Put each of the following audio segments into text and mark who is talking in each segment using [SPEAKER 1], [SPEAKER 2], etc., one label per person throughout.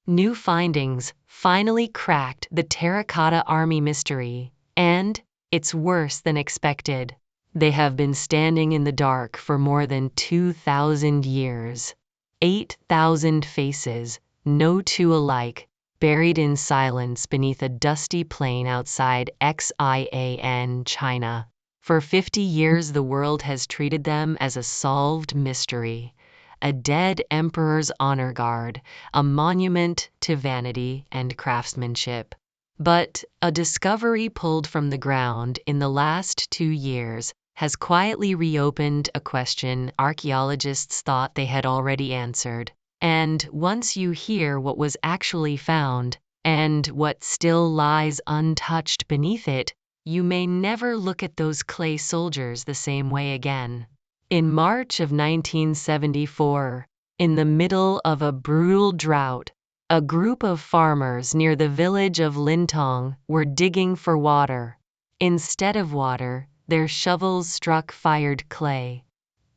[SPEAKER 1] New findings finally cracked the Terracotta Army mystery, and it's worse than expected. They have been standing in the dark for more than 2,000 years. 8,000 faces, no two alike, buried in silence beneath a dusty plain outside Xi'an, China. For 50 years the world has treated them as a solved mystery, a dead emperor's honor guard, a monument to vanity and craftsmanship. But a discovery pulled from the ground in the last 2 years has quietly reopened a question archaeologists thought they had already answered. And once you hear what was actually found, and what still lies untouched beneath it, you may never look at those clay soldiers the same way again. In March of 1974, in the middle of a brutal drought, a group of farmers near the village of Lintong were digging for water. Instead of water, their shovels struck fired clay.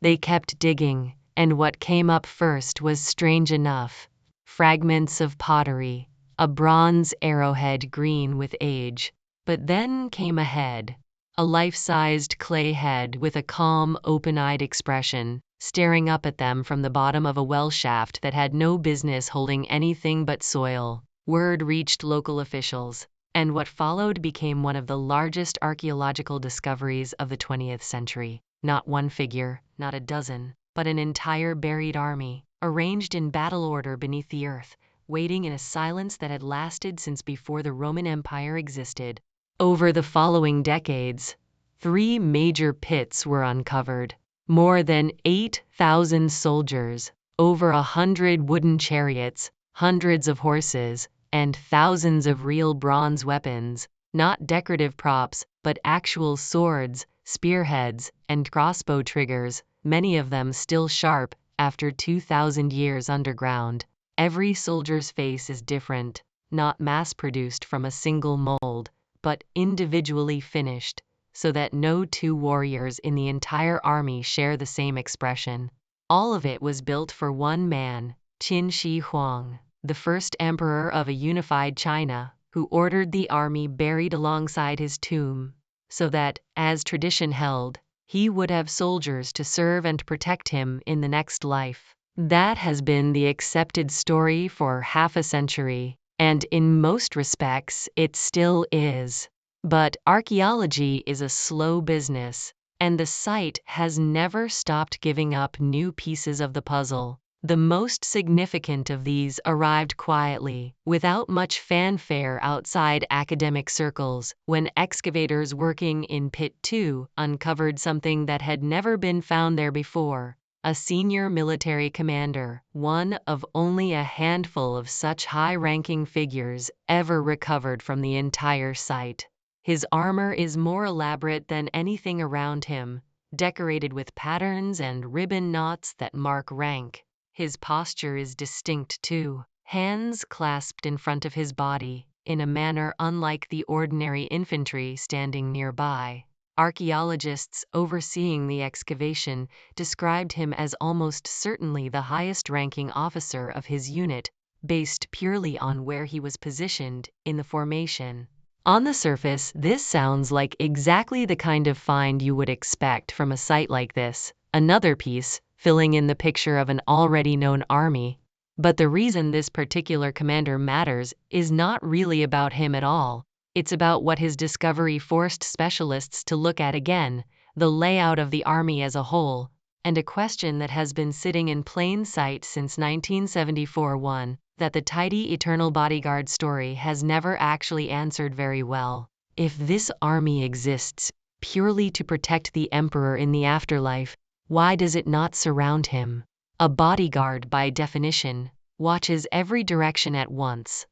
[SPEAKER 1] They kept digging, and what came up first was strange enough. Fragments of pottery, a bronze arrowhead green with age. But then came a head, a life-sized clay head with a calm, open-eyed expression, staring up at them from the bottom of a well shaft that had no business holding anything but soil. Word reached local officials, and what followed became one of the largest archaeological discoveries of the 20th century. Not one figure, not a dozen, but an entire buried army, arranged in battle order beneath the earth, waiting in a silence that had lasted since before the Roman Empire existed. Over the following decades, 3 major pits were uncovered. More than 8,000 soldiers, over 100 wooden chariots, hundreds of horses, and thousands of real bronze weapons, not decorative props, but actual swords, spearheads, and crossbow triggers, many of them still sharp after 2,000 years underground. Every soldier's face is different, not mass-produced from a single mold, but individually finished, so that no 2 warriors in the entire army share the same expression. All of it was built for one man, Qin Shi Huang, the first emperor of a unified China, who ordered the army buried alongside his tomb, so that, as tradition held, he would have soldiers to serve and protect him in the next life. That has been the accepted story for half a century, and in most respects it still is. But archaeology is a slow business, and the site has never stopped giving up new pieces of the puzzle. The most significant of these arrived quietly, without much fanfare outside academic circles, when excavators working in Pit 2 uncovered something that had never been found there before. A senior military commander, one of only a handful of such high-ranking figures ever recovered from the entire site. His armor is more elaborate than anything around him, decorated with patterns and ribbon knots that mark rank. His posture is distinct too, hands clasped in front of his body, in a manner unlike the ordinary infantry standing nearby. Archaeologists overseeing the excavation described him as almost certainly the highest-ranking officer of his unit, based purely on where he was positioned in the formation. On the surface, this sounds like exactly the kind of find you would expect from a site like this, another piece filling in the picture of an already known army. But the reason this particular commander matters is not really about him at all. It's about what his discovery forced specialists to look at again, the layout of the army as a whole, and a question that has been sitting in plain sight since 1974, one that the tidy Eternal Bodyguard story has never actually answered very well. If this army exists purely to protect the emperor in the afterlife, why does it not surround him? A bodyguard, by definition, watches every direction at once.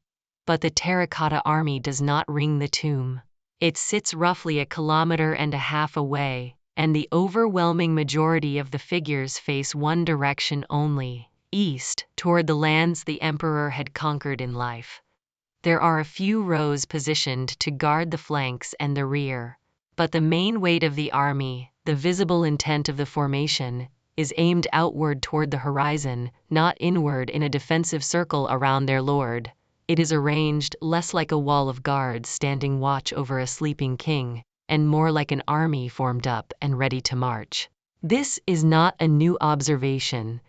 [SPEAKER 1] But the Terracotta Army does not ring the tomb. It sits roughly 1.5 kilometers away, and the overwhelming majority of the figures face one direction only, east, toward the lands the emperor had conquered in life. There are a few rows positioned to guard the flanks and the rear, but the main weight of the army, the visible intent of the formation, is aimed outward toward the horizon, not inward in a defensive circle around their lord. It is arranged less like a wall of guards standing watch over a sleeping king, and more like an army formed up and ready to march. This is not a new observation.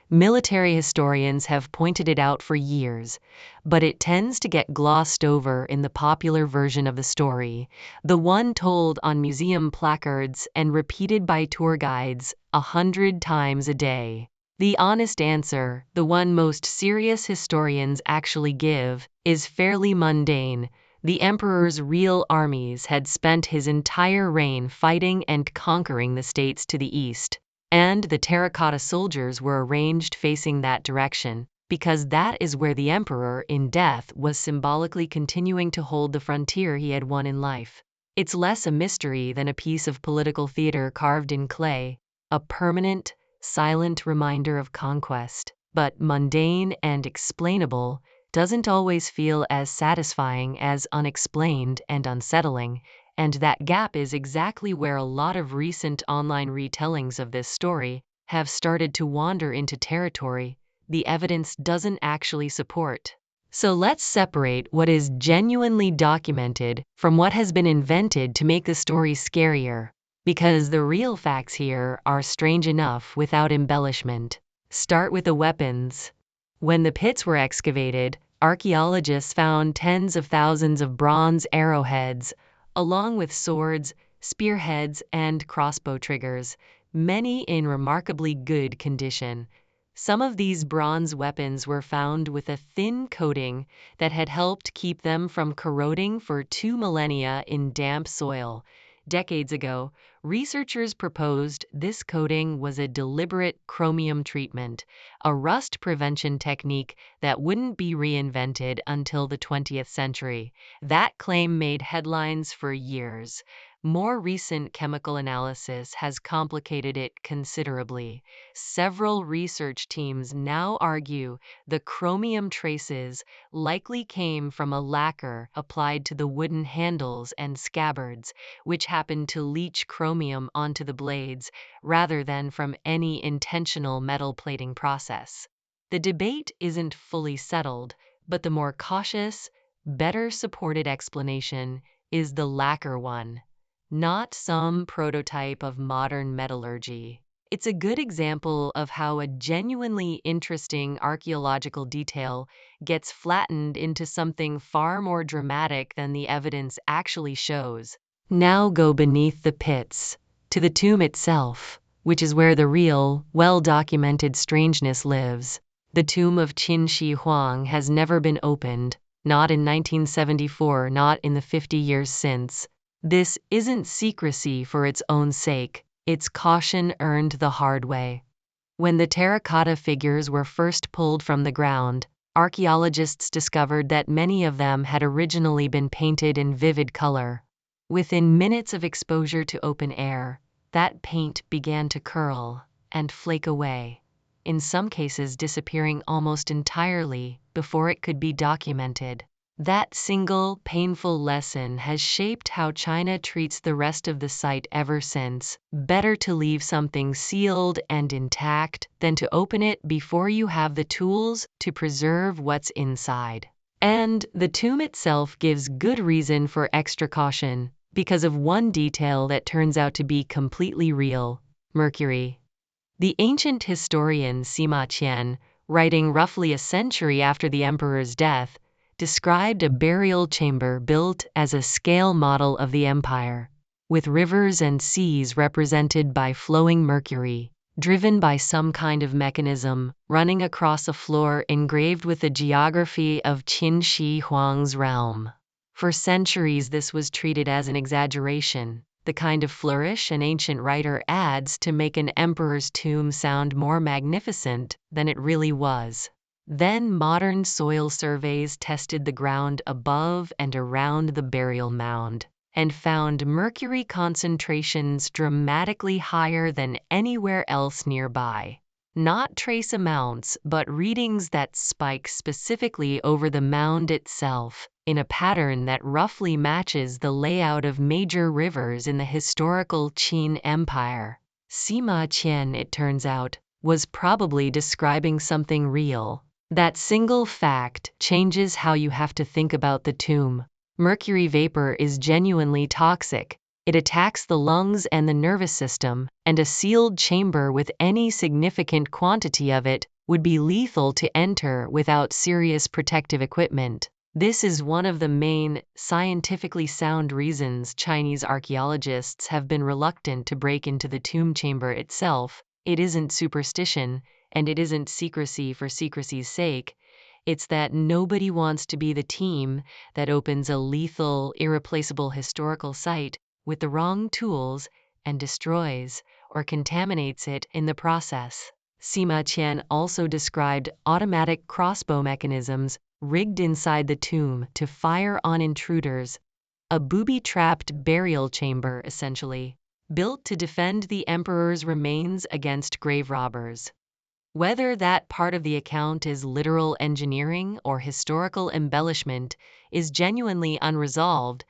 [SPEAKER 1] Military historians have pointed it out for years, but it tends to get glossed over in the popular version of the story, the one told on museum placards and repeated by tour guides 100 times a day. The honest answer, the one most serious historians actually give, is fairly mundane. The emperor's real armies had spent his entire reign fighting and conquering the states to the east, and the terracotta soldiers were arranged facing that direction, because that is where the emperor in death was symbolically continuing to hold the frontier he had won in life. It's less a mystery than a piece of political theater carved in clay, a permanent, silent reminder of conquest. But mundane and explainable doesn't always feel as satisfying as unexplained and unsettling, and that gap is exactly where a lot of recent online retellings of this story have started to wander into territory the evidence doesn't actually support. So let's separate what is genuinely documented from what has been invented to make the story scarier, because the real facts here are strange enough without embellishment. Start with the weapons. When the pits were excavated, archaeologists found tens of thousands of bronze arrowheads, along with swords, spearheads, and crossbow triggers, many in remarkably good condition. Some of these bronze weapons were found with a thin coating that had helped keep them from corroding for 2 millennia in damp soil. Decades ago, researchers proposed this coating was a deliberate chromium treatment, a rust prevention technique that wouldn't be reinvented until the 20th century. That claim made headlines for years. More recent chemical analysis has complicated it considerably. Several research teams now argue the chromium traces likely came from a lacquer applied to the wooden handles and scabbards, which happened to leach chromium onto the blades, rather than from any intentional metal plating process. The debate isn't fully settled, but the more cautious, better supported explanation is the lacquer one, not some prototype of modern metallurgy. It's a good example of how a genuinely interesting archaeological detail gets flattened into something far more dramatic than the evidence actually shows. Now go beneath the pits, to the tomb itself, which is where the real, well-documented strangeness lives. The tomb of Qin Shi Huang has never been opened, not in 1974, not in the 50 years since. This isn't secrecy for its own sake, it's caution earned the hard way. When the terracotta figures were first pulled from the ground, archaeologists discovered that many of them had originally been painted in vivid color. Within minutes of exposure to open air, that paint began to curl and flake away, in some cases disappearing almost entirely before it could be documented. That single, painful lesson has shaped how China treats the rest of the site ever since. Better to leave something sealed and intact than to open it before you have the tools to preserve what's inside. And the tomb itself gives good reason for extra caution, because of one detail that turns out to be completely real: mercury. The ancient historian Sima Qian, writing roughly a century after the emperor's death, described a burial chamber built as a scale model of the empire, with rivers and seas represented by flowing mercury, driven by some kind of mechanism, running across a floor engraved with the geography of Qin Shi Huang's realm. For centuries this was treated as an exaggeration, the kind of flourish an ancient writer adds to make an emperor's tomb sound more magnificent than it really was. Then modern soil surveys tested the ground above and around the burial mound, and found mercury concentrations dramatically higher than anywhere else nearby. Not trace amounts, but readings that spike specifically over the mound itself, in a pattern that roughly matches the layout of major rivers in the historical Qin Empire. Sima Qian, it turns out, was probably describing something real. That single fact changes how you have to think about the tomb. Mercury vapor is genuinely toxic. It attacks the lungs and the nervous system, and a sealed chamber with any significant quantity of it would be lethal to enter without serious protective equipment. This is one of the main, scientifically sound reasons Chinese archaeologists have been reluctant to break into the tomb chamber itself. It isn't superstition, and it isn't secrecy for secrecy's sake. It's that nobody wants to be the team that opens a lethal, irreplaceable historical site with the wrong tools and destroys or contaminates it in the process. Sima Qian also described automatic crossbow mechanisms rigged inside the tomb to fire on intruders, a booby-trapped burial chamber essentially, built to defend the emperor's remains against grave robbers. Whether that part of the account is literal engineering or historical embellishment is genuinely unresolved.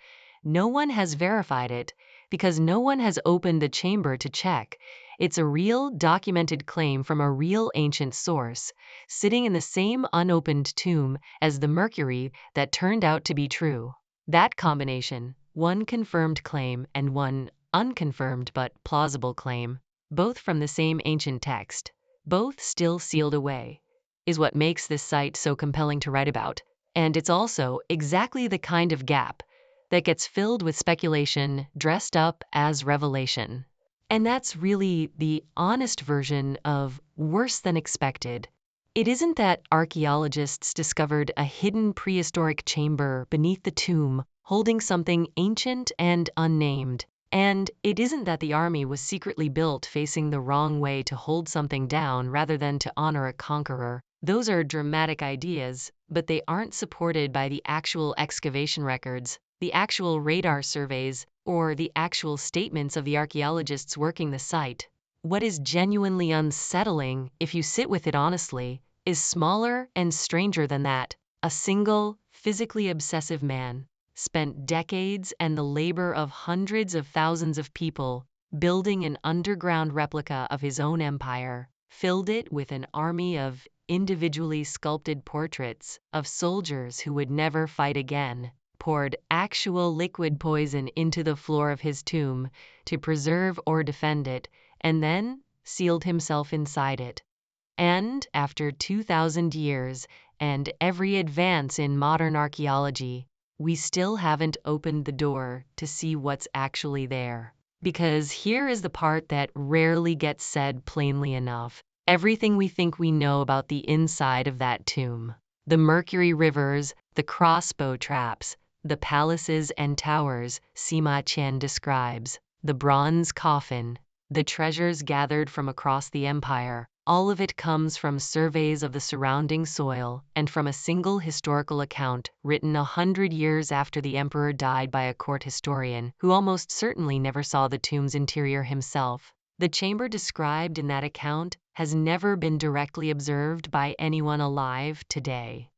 [SPEAKER 1] No one has verified it because no one has opened the chamber to check. It's a real, documented claim from a real ancient source, sitting in the same unopened tomb as the Mercury that turned out to be true. That combination, one confirmed claim and one unconfirmed but plausible claim, both from the same ancient text, both still sealed away, is what makes this site so compelling to write about. And it's also exactly the kind of gap that gets filled with speculation dressed up as revelation. And that's really the honest version of worse than expected. It isn't that archaeologists discovered a hidden prehistoric chamber beneath the tomb holding something ancient and unnamed. And it isn't that the army was secretly built facing the wrong way to hold something down rather than to honor a conqueror. Those are dramatic ideas, but they aren't supported by the actual excavation records, the actual radar surveys, or the actual statements of the archaeologists working the site. What is genuinely unsettling, if you sit with it honestly, is smaller and stranger than that. A single, physically obsessive man spent decades and the labor of hundreds of thousands of people building an underground replica of his own empire, filled it with an army of individually sculpted portraits of soldiers who would never fight again, poured actual liquid poison into the floor of his tomb to preserve or defend it, and then sealed himself inside it. And after 2,000 years and every advance in modern archaeology, we still haven't opened the door to see what's actually there. Because here is the part that rarely gets said plainly enough. Everything we think we know about the inside of that tomb, the mercury rivers, the crossbow traps, the palaces and towers Sima Qian describes, the bronze coffin, the treasures gathered from across the empire, all of it comes from surveys of the surrounding soil and from a single historical account written 100 years after the emperor died by a court historian who almost certainly never saw the tomb's interior himself. The chamber described in that account has never been directly observed by anyone alive today.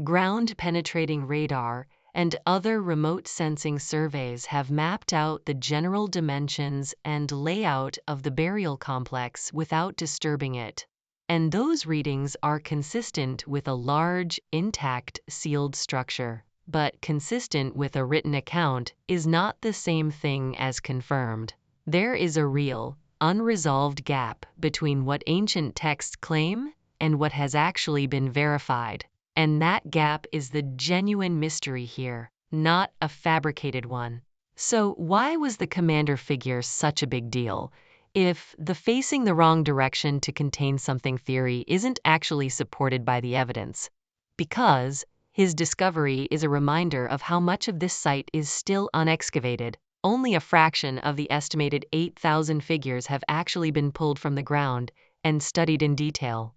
[SPEAKER 1] Ground-penetrating radar and other remote sensing surveys have mapped out the general dimensions and layout of the burial complex without disturbing it. And those readings are consistent with a large, intact, sealed structure. But consistent with a written account is not the same thing as confirmed. There is a real, unresolved gap between what ancient texts claim and what has actually been verified. And that gap is the genuine mystery here, not a fabricated one. So why was the commander figure such a big deal, if the facing the wrong direction to contain something theory isn't actually supported by the evidence? Because his discovery is a reminder of how much of this site is still unexcavated. Only a fraction of the estimated 8,000 figures have actually been pulled from the ground and studied in detail.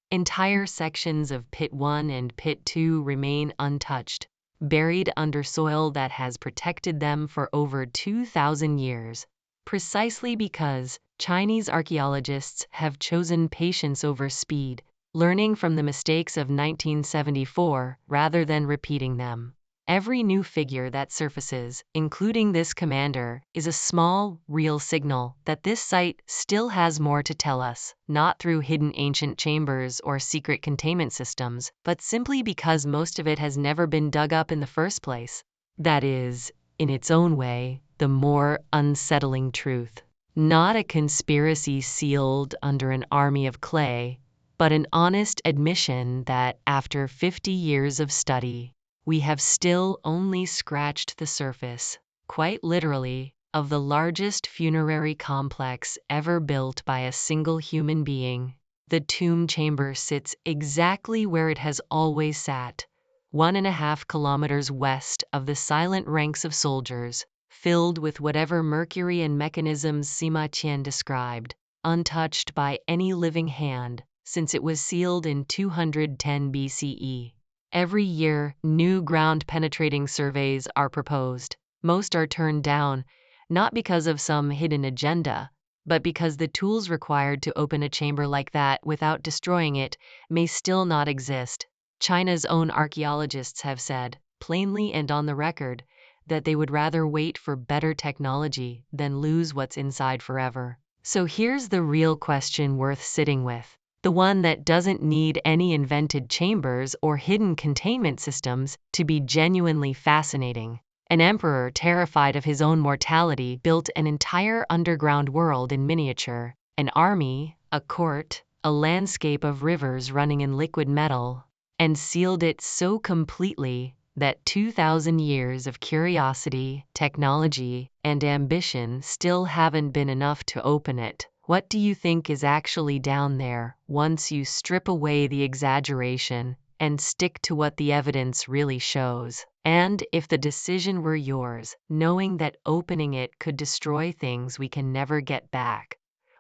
[SPEAKER 1] Entire sections of Pit 1 and Pit 2 remain untouched, buried under soil that has protected them for over 2,000 years, precisely because Chinese archaeologists have chosen patience over speed, learning from the mistakes of 1974 rather than repeating them. Every new figure that surfaces, including this commander, is a small, real signal that this site still has more to tell us, not through hidden ancient chambers or secret containment systems, but simply because most of it has never been dug up in the first place. That is, in its own way, the more unsettling truth. Not a conspiracy sealed under an army of clay, but an honest admission that after 50 years of study, we have still only scratched the surface, quite literally, of the largest funerary complex ever built by a single human being. The tomb chamber sits exactly where it has always sat, 1.5 kilometers west of the silent ranks of soldiers, filled with whatever mercury and mechanisms Sima Qian described, untouched by any living hand, since it was sealed in 210 BCE. Every year, new ground-penetrating surveys are proposed. Most are turned down, not because of some hidden agenda, but because the tools required to open a chamber like that without destroying it may still not exist. China's own archaeologists have said, plainly and on the record, that they would rather wait for better technology than lose what's inside forever. So here's the real question worth sitting with. The one that doesn't need any invented chambers or hidden containment systems to be genuinely fascinating. An emperor terrified of his own mortality built an entire underground world in miniature, an army, a court, a landscape of rivers running in liquid metal, and sealed it so completely that 2,000 years of curiosity, technology, and ambition still haven't been enough to open it. What do you think is actually down there once you strip away the exaggeration and stick to what the evidence really shows? And if the decision were yours, knowing that opening it could destroy things we can never get back,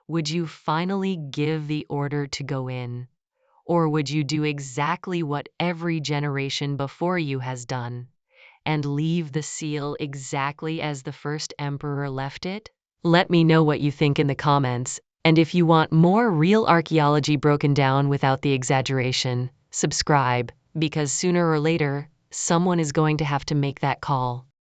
[SPEAKER 1] would you finally give the order to go in? Or would you do exactly what every generation before you has done, and leave the seal exactly as the first emperor left it? Let me know what you think in the comments, and if you want more real archaeology broken down without the exaggeration, subscribe, because sooner or later, someone is going to have to make that call.